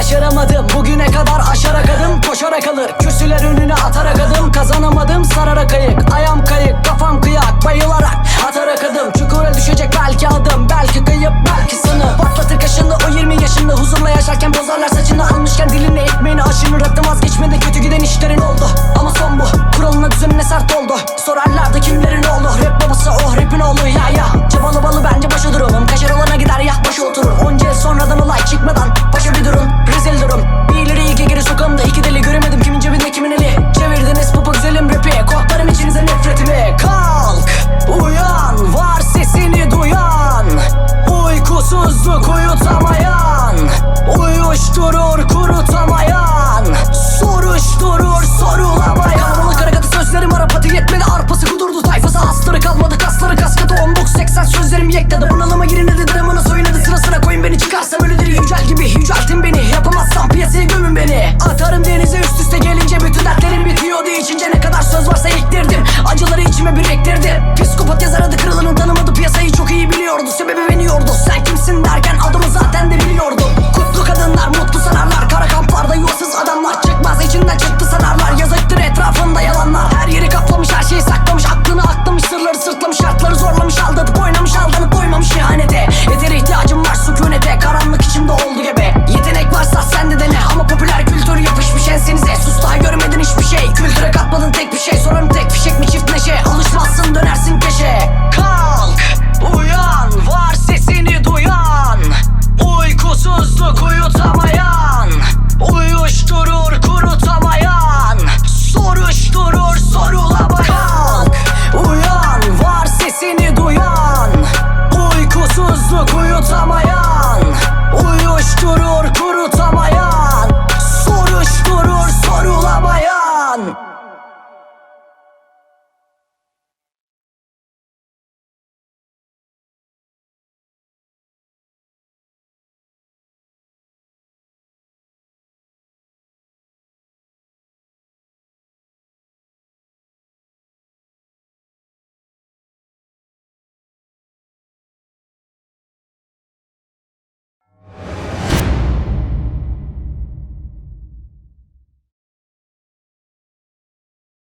başaramadım. Bugüne kadar aşarak adım, koşarak alır. Kürsüler önüne atarak adım. Kazanamadım, sararak ayık. Ayağım kayık, kafam kıyak, bayılarak atarak adım. Çukura düşecek belki adım, belki kayıp, belki sanım. Patlatır kaşını o 20 yaşında, huzurla yaşarken bozarlar saçını. Almışken diline ekmeğini aşını, rapten vazgeçmedi. Kötü giden işlerin oldu ama son bu. Kuralına düzenine sert oldu. Sorarlardı kimle